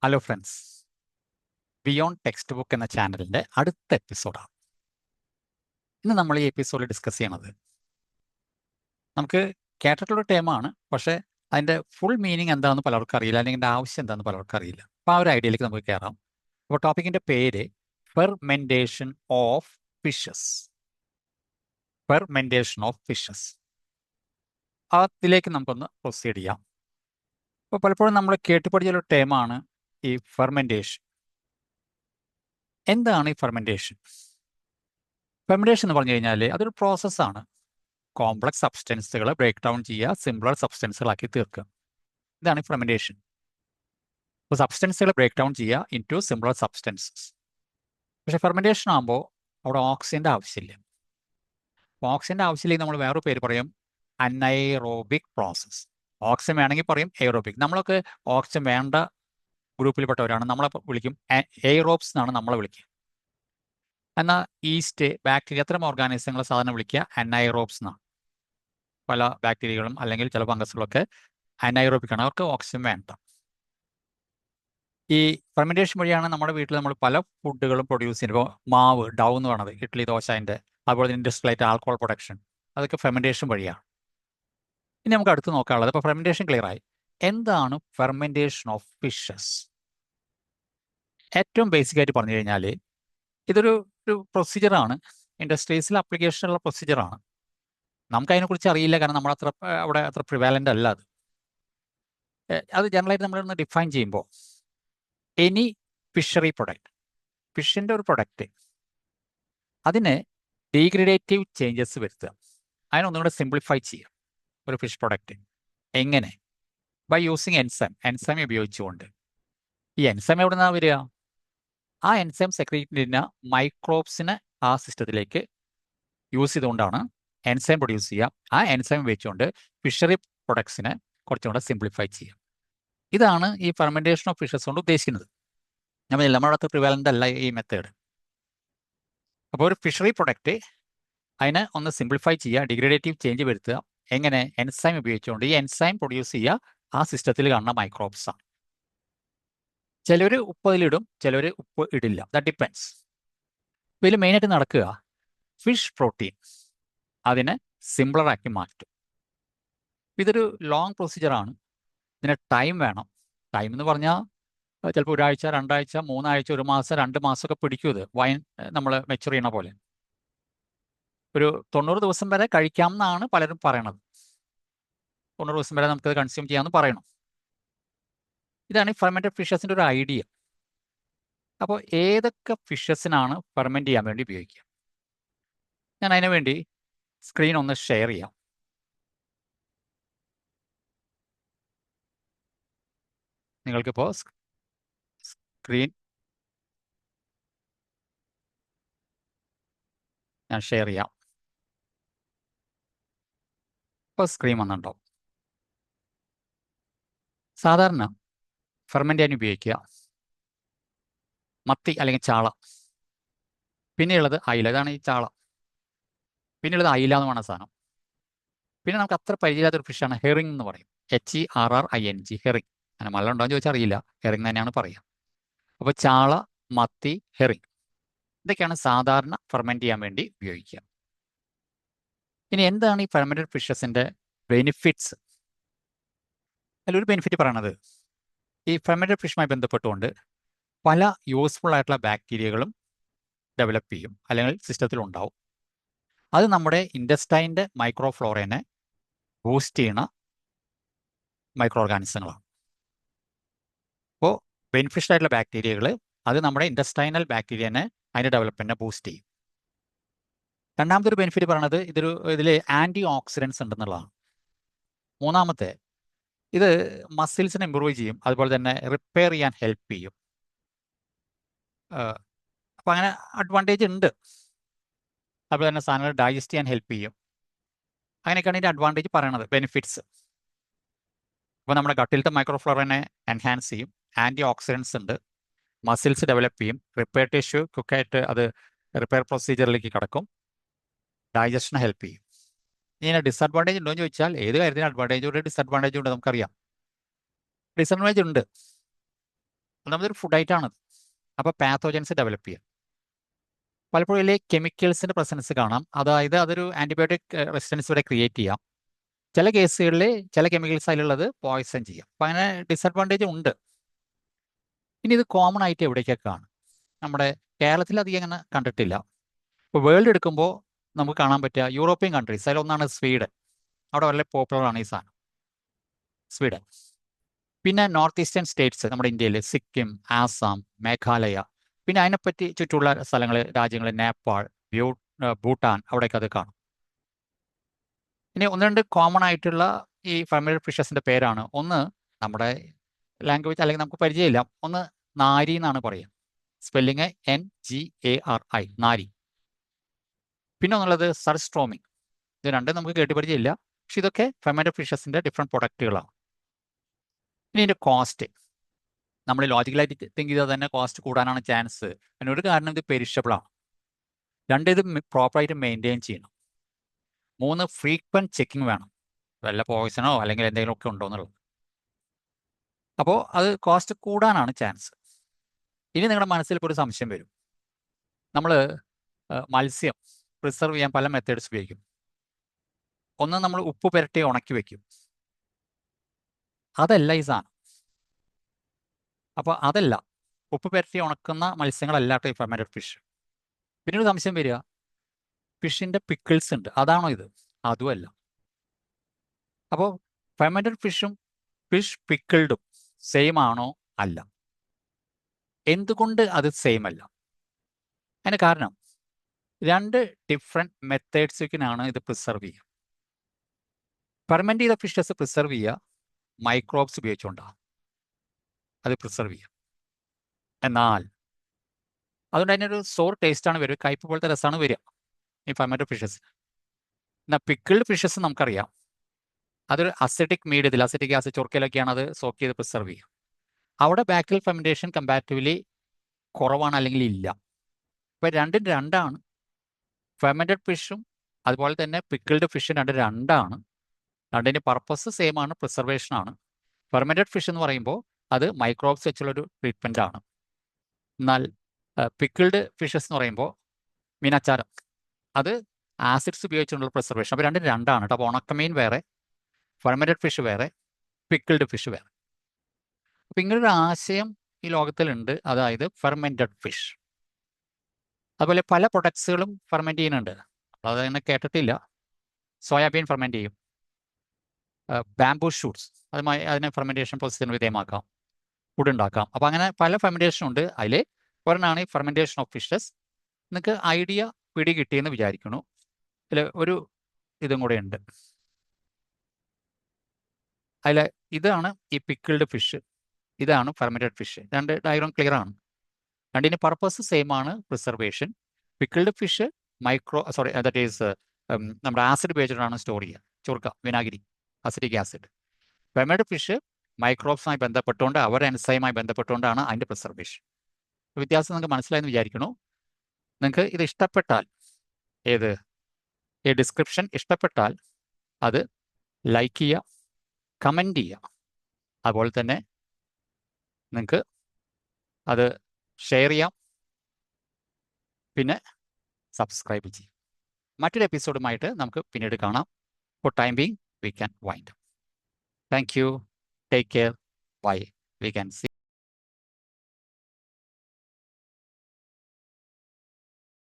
Hello friends, beyond text book എന്ന ചാനലിൻ്റെ അടുത്ത എപ്പിസോഡാണ്. ഇന്ന് നമ്മൾ ഈ എപ്പിസോഡിൽ ഡിസ്കസ് ചെയ്യണത് നമുക്ക് കേട്ടിട്ടുള്ള ടേമാണ്, പക്ഷേ അതിൻ്റെ ഫുൾ മീനിങ് എന്താണെന്ന് പലർക്കും അറിയില്ല, അല്ലെങ്കിൽ അതിൻ്റെ ആവശ്യം എന്താണെന്ന് പലർക്കും അറിയില്ല. അപ്പോൾ ആ ഒരു ഐഡിയയിലേക്ക് നമുക്ക് കയറാം. അപ്പോൾ ടോപ്പിക്കിൻ്റെ പേര് fermentation of fishes. Fermentation of fishes, അതിലേക്ക് നമുക്കൊന്ന് പ്രൊസീഡ് ചെയ്യാം. അപ്പോൾ പലപ്പോഴും നമ്മൾ കേട്ടുപഠിച്ചൊരു ടേമാണ് ഈ ഫെർമെൻറ്റേഷൻ. എന്താണ് ഈ ഫെർമെൻറ്റേഷൻ? ഫെർമെൻറ്റേഷൻ എന്ന് പറഞ്ഞു കഴിഞ്ഞാൽ അതൊരു പ്രോസസ്സാണ്. കോംപ്ലക്സ് സബ്സ്റ്റൻസുകളെ ബ്രേക്ക് ഡൗൺ ചെയ്യുക, സിംപിളർ സബ്സ്റ്റൻസുകളാക്കി തീർക്കുക. ഇതാണ് ഫെർമെൻറ്റേഷൻ. അപ്പോൾ സബ്സ്റ്റൻസുകളെ ബ്രേക്ക് ഡൗൺ ചെയ്യുക ഇൻടു സിംപിളർ സബ്സ്റ്റൻസസ്. പക്ഷേ ഫെർമെൻറ്റേഷൻ ആകുമ്പോൾ അവിടെ ഓക്സിജൻ്റെ ആവശ്യമില്ല. ഓക്സിജൻ്റെ ആവശ്യമില്ലെങ്കിൽ നമ്മൾ വേറൊരു പേര് പറയും, അനൈറോബിക് പ്രോസസ്. ഓക്സിജൻ വേണമെങ്കിൽ പറയും എയറോബിക്. നമ്മളൊക്കെ ഓക്സിജൻ വേണ്ട ഗ്രൂപ്പിൽപ്പെട്ടവരാണ്. നമ്മളെ വിളിക്കും എയറോബ്സ് എന്നാണ് നമ്മളെ വിളിക്കുക. എന്നാൽ ഈസ്റ്റ്, ബാക്ടീരിയ, അത്തരം ഓർഗാനിസങ്ങളെ സാധാരണ വിളിക്കുക അനൈറോബ്സ് എന്നാണ്. പല ബാക്ടീരിയകളും അല്ലെങ്കിൽ ചില ഫംഗസുകളൊക്കെ അനൈറോബിക് ആണ്, അവർക്ക് ഓക്സിജൻ വേണ്ട. ഈ ഫെർമെൻറ്റേഷൻ വഴിയാണ് നമ്മുടെ വീട്ടിൽ നമ്മൾ പല ഫുഡുകളും പ്രൊഡ്യൂസ് ചെയ്യുന്നത്. ഇപ്പോൾ മാവ്, ഡൗ എന്ന് പറയുന്നത് ഇഡ്ഡലി ദോശൻ്റെ, അതുപോലെ തന്നെ ഇൻഡസ്ട്രിയലായിട്ട് ആൽക്കഹോൾ പ്രൊഡക്ഷൻ, അതൊക്കെ ഫെർമെൻറ്റേഷൻ വഴിയാണ്. ഇനി നമുക്ക് അടുത്ത് നോക്കാനുള്ളത്, ഇപ്പോൾ ഫെർമെൻറ്റേഷൻ ക്ലിയർ ആയി. എന്താണ് ഫെർമെൻറ്റേഷൻ ഓഫ് ഫിഷസ്? ഏറ്റവും ബേസിക് ആയിട്ട് പറഞ്ഞു കഴിഞ്ഞാൽ ഇതൊരു പ്രൊസീജിയറാണ്, ഇൻഡസ്ട്രീസിൽ അപ്ലിക്കേഷനുള്ള പ്രൊസീജിയറാണ്. നമുക്ക് അതിനെക്കുറിച്ച് അറിയില്ല, കാരണം നമ്മൾ അവിടെ അത്ര പ്രിവാലൻ്റ് അല്ല അത്. അത് ജനറലായിട്ട് നമ്മളൊന്ന് ഡിഫൈൻ ചെയ്യുമ്പോൾ, എനി ഫിഷറി പ്രൊഡക്റ്റ്, ഫിഷിൻ്റെ ഒരു പ്രൊഡക്റ്റ്, അതിന് ഡീഗ്രഡേറ്റീവ് ചേഞ്ചസ് വരുത്തുക, അതിനൊന്നുകൂടെ സിംപ്ലിഫൈ ചെയ്യുക ഒരു ഫിഷ് പ്രൊഡക്റ്റ്. എങ്ങനെ? ബൈ യൂസിങ് എൻസൈം ഉപയോഗിച്ചുകൊണ്ട്. ഈ എൻസൈം എവിടെ നിന്നാണ് വരിക? ആ എൻസൈം സെക്രീറ്റ് ചെയ്യുന്ന മൈക്രോബ്സിനെ ആ സിസ്റ്റത്തിലേക്ക് യൂസ് ചെയ്തുകൊണ്ടാണ് എൻസൈം പ്രൊഡ്യൂസ് ചെയ്യുക. ആ എൻസൈം ഉപയോഗിച്ചുകൊണ്ട് ഫിഷറി പ്രൊഡക്ട്സിനെ കുറച്ചും കൂടെ സിംപ്ലിഫൈ ചെയ്യുക. ഇതാണ് ഈ ഫെർമെൻറ്റേഷൻ ഓഫ് ഫിഷസ് കൊണ്ട് ഉദ്ദേശിക്കുന്നത്. നമ്മൾ നമ്മുടെ അടുത്ത് പ്രിവാലൻ്റ് അല്ല ഈ മെത്തേഡ്. അപ്പോൾ ഒരു ഫിഷറി പ്രൊഡക്റ്റ്, അതിനെ ഒന്ന് സിംപ്ലിഫൈ ചെയ്യുക, ഡിഗ്രഡേറ്റീവ് ചേഞ്ച് വരുത്തുക. എങ്ങനെ? എൻസൈം ഉപയോഗിച്ചുകൊണ്ട്. ഈ എൻസൈം പ്രൊഡ്യൂസ് ചെയ്യുക ആ സിസ്റ്റത്തിൽ കാണുന്ന മൈക്രോബ്സ് ആണ്. ചിലർ ഉപ്പ് അതിലിടും, ചിലർ ഉപ്പ് ഇടില്ല, ദാറ്റ് ഡിപ്പെൻസ്. ഇതിൽ മെയിനായിട്ട് നടക്കുക ഫിഷ് പ്രോട്ടീൻ അതിനെ സിംപിളറാക്കി മാറ്റും. ഇതൊരു ലോങ് പ്രൊസീജിയറാണ്. ഇതിന് ടൈം വേണം. ടൈം എന്ന് പറഞ്ഞാൽ ചിലപ്പോൾ ഒരാഴ്ച, 2 ആഴ്ച, 3 ആഴ്ച, 1 മാസം, 2 മാസമൊക്കെ പിടിക്കും. ഇത് വൈൻ നമ്മൾ മെച്ചുർ ചെയ്യണ പോലെ. ഒരു 90 ദിവസം വരെ കഴിക്കാമെന്നാണ് പലരും പറയണത്. 90 ദിവസം വരെ നമുക്കത് കൺസ്യൂം ചെയ്യാമെന്ന് പറയണം. ഇതാണ് ഈ ഫെർമെൻറ്റഡ് ഫിഷസിൻ്റെ ഒരു ഐഡിയ. അപ്പോൾ ഏതൊക്കെ ഫിഷസിനാണ് ഫെർമെൻറ്റ് ചെയ്യാൻ വേണ്ടി ഉപയോഗിക്കുക? ഞാൻ അതിനു വേണ്ടി സ്ക്രീൻ ഒന്ന് ഷെയർ ചെയ്യാം. നിങ്ങൾക്കിപ്പോൾ സ്ക്രീൻ ഞാൻ ഷെയർ ചെയ്യാം. ഇപ്പോൾ സ്ക്രീൻ വന്നിട്ടുണ്ടോ? സാധാരണ ഫെർമെൻറ്റ് ചെയ്യാൻ ഉപയോഗിക്കുക മത്തി അല്ലെങ്കിൽ ചാള. പിന്നെയുള്ളത് അയില, ഇതാണ് ഈ ചാള. പിന്നെയുള്ളത് അയില എന്ന് പറയുന്ന സാധനം. പിന്നെ നമുക്ക് അത്ര പരിചയമില്ലാത്തൊരു ഫിഷാണ് ഹെറിങ് എന്ന് പറയും. HERRING, herring. അങ്ങനെ മലയാളം ഉണ്ടോ എന്ന് ചോദിച്ചാൽ അറിയില്ല, ഹെറിങ് തന്നെയാണ് പറയുക. അപ്പോൾ ചാള, മത്തി, ഹെറിങ്, ഇതൊക്കെയാണ് സാധാരണ ഫെർമെൻറ്റ് ചെയ്യാൻ വേണ്ടി ഉപയോഗിക്കുക. ഇനി എന്താണ് ഈ ഫെർമെൻറ്റഡ് ഫിഷസിൻ്റെ ബെനിഫിറ്റ്സ്? അതിലൊരു ബെനിഫിറ്റ് പറയണത്, ഈ ഫെർമെൻറ്റഡ് ഫിഷുമായി ബന്ധപ്പെട്ടുകൊണ്ട് പല യൂസ്ഫുൾ ആയിട്ടുള്ള ബാക്ടീരിയകളും ഡെവലപ്പ് ചെയ്യും, അല്ലെങ്കിൽ സിസ്റ്റത്തിൽ ഉണ്ടാവും. അത് നമ്മുടെ ഇൻഡസ്റ്റൈൻ്റെ മൈക്രോഫ്ലോറേനെ ബൂസ്റ്റ് ചെയ്യുന്ന മൈക്രോ ഓർഗാനിസങ്ങളാണ്. അപ്പോൾ ബെനിഫിഷ്യൽ ആയിട്ടുള്ള ബാക്ടീരിയകൾ അത് നമ്മുടെ ഇൻഡസ്റ്റൈനൽ ബാക്ടീരിയനെ, അതിൻ്റെ ഡെവലപ്മെൻറ്റിനെ ബൂസ്റ്റ് ചെയ്യും. രണ്ടാമത്തെ ഒരു ബെനിഫിറ്റ് പറയുന്നത് ഇതിൽ ആൻറ്റി ഓക്സിഡൻസ് ഉണ്ടെന്നുള്ളതാണ്. മൂന്നാമത്തെ, ഇത് മസിൽസിനെ ഇമ്പ്രൂവ് ചെയ്യും, അതുപോലെ തന്നെ റിപ്പയർ ചെയ്യാൻ ഹെൽപ്പ് ചെയ്യും. അപ്പോൾ അങ്ങനെ അഡ്വാൻറ്റേജ് ഉണ്ട്. അതുപോലെ തന്നെ സാധനങ്ങൾ ഡൈജസ്റ്റ് ചെയ്യാൻ ഹെൽപ്പ് ചെയ്യും. അങ്ങനെയൊക്കെയാണ് ഇതിൻ്റെ അഡ്വാൻറ്റേജ് പറയണത്, ബെനിഫിറ്റ്സ്. അപ്പോൾ നമ്മുടെ ഗട്ടിലത്തെ മൈക്രോഫ്ലോറനെ എൻഹാൻസ് ചെയ്യും, ആൻറ്റി ഓക്സിഡൻസ് ഉണ്ട്, മസിൽസ് ഡെവലപ്പ് ചെയ്യും, റിപ്പയർ ടിഷ്യൂ ക്വിക്കായിട്ട് അത് റിപ്പയർ പ്രൊസീജിയറിലേക്ക് കിടക്കും, ഡൈജഷന് ഹെൽപ്പ് ചെയ്യും. ഇങ്ങനെ ഡിസഡ്വാൻറ്റേജ് ഉണ്ടോ എന്ന് ചോദിച്ചാൽ, ഏത് കാര്യത്തിന് അഡ്വാൻറ്റേജ് ഉണ്ട് ഡിസഡ്വാൻറ്റേജ് ഉണ്ട്, നമുക്കറിയാം. ഡിസഡ്വാൻറ്റേജ് ഉണ്ട്. ഒന്നാമതൊരു ഫുഡ് ഐറ്റാണത്. അപ്പോൾ പാത്തോജൻസ് ഡെവലപ്പ് ചെയ്യാം. പലപ്പോഴും ഇതിൽ കെമിക്കൽസിന്റെ പ്രസൻസ് കാണാം. അതായത് അതൊരു ആന്റിബയോട്ടിക് റെസിസ്റ്റൻസ് ഇവിടെ ക്രിയേറ്റ് ചെയ്യാം. ചില കേസുകളിൽ ചില കെമിക്കൽസ് അതിലുള്ളത് പോയ്സൺ ചെയ്യാം. അപ്പം അങ്ങനെ ഡിസഡ്വാൻറ്റേജ് ഉണ്ട്. ഇനി ഇത് കോമൺ ആയിട്ട് എവിടേക്കൊക്കെ കാണും? നമ്മുടെ കേരളത്തിൽ അധികം അങ്ങനെ കണ്ടിട്ടില്ല. ഇപ്പോൾ വേൾഡ് എടുക്കുമ്പോൾ നമുക്ക് കാണാൻ പറ്റുക യൂറോപ്യൻ കൺട്രീസ്, അതിലൊന്നാണ് സ്വീഡൻ. അവിടെ വളരെ പോപ്പുലർ ആണ് ഈ സാധനം, സ്വീഡൻ. പിന്നെ നോർത്ത് ഈസ്റ്റേൺ സ്റ്റേറ്റ്സ് നമ്മുടെ ഇന്ത്യയിൽ സിക്കിം, ആസാം, മേഘാലയ, പിന്നെ അതിനെപ്പറ്റി ചുറ്റുള്ള സ്ഥലങ്ങൾ, രാജ്യങ്ങൾ, നേപ്പാൾ, ഭൂട്ടാൻ, അവിടെയൊക്കെ അത് കാണും. ഇനി ഒന്ന് രണ്ട് കോമൺ ആയിട്ടുള്ള ഈ ഫെർമെന്റഡ് ഫിഷസിന്റെ പേരാണ്. ഒന്ന് നമ്മുടെ ലാംഗ്വേജ് അല്ലെങ്കിൽ നമുക്ക് പരിചയമില്ല. ഒന്ന് നാരി എന്നാണ് പറയുക, സ്പെല്ലിങ് NGARI, നാരി. പിന്നെ ഒന്നുള്ളത് സർസ്ട്രോമിങ്. ഇത് രണ്ടും നമുക്ക് കേട്ട് പരിചയമില്ല, പക്ഷെ ഇതൊക്കെ ഫെർമെന്റഡ് ഫിഷസിന്റെ ഡിഫറെൻറ്റ് പ്രൊഡക്റ്റുകളാണ്. ഇനി ഇതിന്റെ കോസ്റ്റ് നമ്മൾ ലോജിക്കലായിട്ട് തിങ്ക് ചെയ്താൽ തന്നെ കോസ്റ്റ് കൂടാനാണ് ചാൻസ്. അതിനൊരു കാരണം ഇത് പെരിഷബിൾ ആണ്. രണ്ട്, ഇത് പ്രോപ്പറായിട്ട് മെയിൻറ്റെയിൻ ചെയ്യണം. 3, ഫ്രീക്വൻറ്റ് ചെക്കിങ് വേണം, വല്ല പോയ്സണോ അല്ലെങ്കിൽ എന്തെങ്കിലുമൊക്കെ ഉണ്ടോ എന്നുള്ളത്. അപ്പോൾ അത് കോസ്റ്റ് കൂടാനാണ് ചാൻസ്. ഇനി നിങ്ങളുടെ മനസ്സിൽ ഇപ്പോൾ ഒരു സംശയം വരും. നമ്മൾ മത്സ്യം പ്രിസർവ് ചെയ്യാൻ പല മെത്തേഡ്സ് ഉപയോഗിക്കും. ഒന്ന്, നമ്മൾ ഉപ്പ് പുരട്ടി ഉണക്കി വെക്കും. അതല്ല ഈ സാധനം. അപ്പോൾ അതല്ല, ഉപ്പ് പുരട്ടി ഉണക്കുന്ന മത്സ്യങ്ങളല്ലാട്ടോ ഈ ഫെർമെന്റഡ് ഫിഷ്. പിന്നെ ഒരു സംശയം വരിക, ഫിഷിന്റെ പിക്കിൾസ് ഉണ്ട്, അതാണോ ഇത്? അതുമല്ല. അപ്പോൾ ഫെർമെന്റഡ് ഫിഷും ഫിഷ് പിക്കിൾഡും സെയിം ആണോ? അല്ല. എന്തുകൊണ്ട് അത് സെയിം അല്ല? അതിന് കാരണം രണ്ട് ഡിഫറെൻറ്റ് മെത്തേഡ്സിനാണ് ഇത് പ്രിസർവ് ചെയ്യുക. ഫെർമെന്റ് ചെയ്ത ഫിഷസ് പ്രിസർവ് ചെയ്യുക മൈക്രോബ്സ് ഉപയോഗിച്ചുകൊണ്ടാണ് അത് പ്രിസർവ് ചെയ്യുക. എന്നാൽ അതുകൊണ്ട് അതിനൊരു സോർ ടേസ്റ്റാണ് വരിക, കയ്പ് പോലത്തെ രസമാണ് വരിക ഈ ഫെർമെന്റഡ് ഫിഷസ്. എന്നാൽ പിക്കിൾഡ് ഫിഷസ് നമുക്കറിയാം, അതൊരു അസിഡിക് മീഡിയത്തിൽ, അസിഡിക് ആസിഡ് ചൊർക്കയിലൊക്കെയാണ് അത് സോക്ക് ചെയ്ത് പ്രിസർവ് ചെയ്യുക. അവിടെ ബാക്ടീരിയൽ ഫെർമെന്റേഷൻ കമ്പാരിറ്റീവ്ലി കുറവാണ്, അല്ലെങ്കിൽ ഇല്ല. ഇപ്പം രണ്ടും രണ്ടാണ്. ഫെർമെന്റഡ് ഫിഷും അതുപോലെ തന്നെ പിക്കിൾഡ് ഫിഷും രണ്ടും രണ്ടാണ്. രണ്ടിൻ്റെ പർപ്പസ് സെയിം ആണ്, പ്രിസർവേഷൻ ആണ്. ഫെർമെന്റഡ് ഫിഷ് എന്ന് പറയുമ്പോൾ അത് മൈക്രോബ്സ് വെച്ചുള്ളൊരു ട്രീറ്റ്മെൻ്റ് ആണ്. എന്നാൽ പിക്കിൾഡ് ഫിഷസ് എന്ന് പറയുമ്പോൾ മീനാച്ചാരം, അത് ആസിഡ്സ് ഉപയോഗിച്ചുള്ള പ്രിസർവേഷൻ. അപ്പോൾ രണ്ടും രണ്ടാണ് കേട്ടോ. അപ്പോൾ ഉണക്കമീൻ വേറെ, ഫെർമെന്റഡ് ഫിഷ് വേറെ, പിക്കിൾഡ് ഫിഷ് വേറെ. അപ്പോൾ ഇങ്ങനൊരു ആശയം ഈ ലോകത്തിലുണ്ട്, അതായത് ഫെർമെന്റഡ് ഫിഷ്. അതുപോലെ പല പ്രൊഡക്ട്സുകളും ഫെർമെന്റ് ചെയ്യുന്നുണ്ട്, അത് തന്നെ കേട്ടിട്ടില്ല. സോയാബീൻ ഫെർമെന്റ് ചെയ്യും, ബാംബൂ ഷൂട്ട്സ് അതുമായി അതിനെ ഫെർമെന്റേഷൻ പ്രോസസ്സിന് വിധേയമാക്കാം, ഫുഡ് ഉണ്ടാക്കാം. അപ്പോൾ അങ്ങനെ പല ഫെർമെന്റേഷൻ ഉണ്ട്. അതിൽ ഒരെണ്ണമാണ് ഈ ഫെർമെന്റേഷൻ ഓഫ് ഫിഷസ്. നിങ്ങൾക്ക് ഐഡിയ പിടി കിട്ടിയെന്ന് വിചാരിക്കുന്നു. അതിൽ ഒരു ഇതും കൂടെ ഉണ്ട്. അതിൽ ഇതാണ് ഈ പിക്കിൾഡ് ഫിഷ്, ഇതാണ് ഫെർമെന്റഡ് ഫിഷ്. രണ്ട് ഡയഗ്രാം ക്ലിയർ ആണ്. രണ്ടിൻ്റെ പർപ്പസ് സെയിം ആണ്, preservation. Pickled fish that is നമ്മുടെ ആസിഡ് ഉപയോഗിച്ചിട്ടാണ് സ്റ്റോർ ചെയ്യുക, ചൊർക്ക, വിനാഗിരി, അസിഡിക് ആസിഡ്. ഫെർമെന്റഡ് ഫിഷ് മൈക്രോബ്സുമായി ബന്ധപ്പെട്ടുകൊണ്ട്, അവർ എൻസൈമായി ബന്ധപ്പെട്ടുകൊണ്ടാണ് അതിൻ്റെ പ്രിസർവേഷൻ. വ്യത്യാസം നിങ്ങൾക്ക് മനസ്സിലായെന്ന് വിചാരിക്കുന്നു. നിങ്ങൾക്ക് ഇത് ഇഷ്ടപ്പെട്ടാൽ, ഈ ഡിസ്ക്രിപ്ഷൻ ഇഷ്ടപ്പെട്ടാൽ അത് ലൈക്ക് ചെയ്യുക, കമൻറ്റ് ചെയ്യുക. അതുപോലെ തന്നെ നിങ്ങൾക്ക് അത് ഷെയർ ചെയ്യാം, പിന്നെ സബ്സ്ക്രൈബ് ചെയ്യും. മറ്റൊരു എപ്പിസോഡുമായിട്ട് നമുക്ക് പിന്നീട് കാണാം. For time being we can wind. Thank you, take care, bye. We can C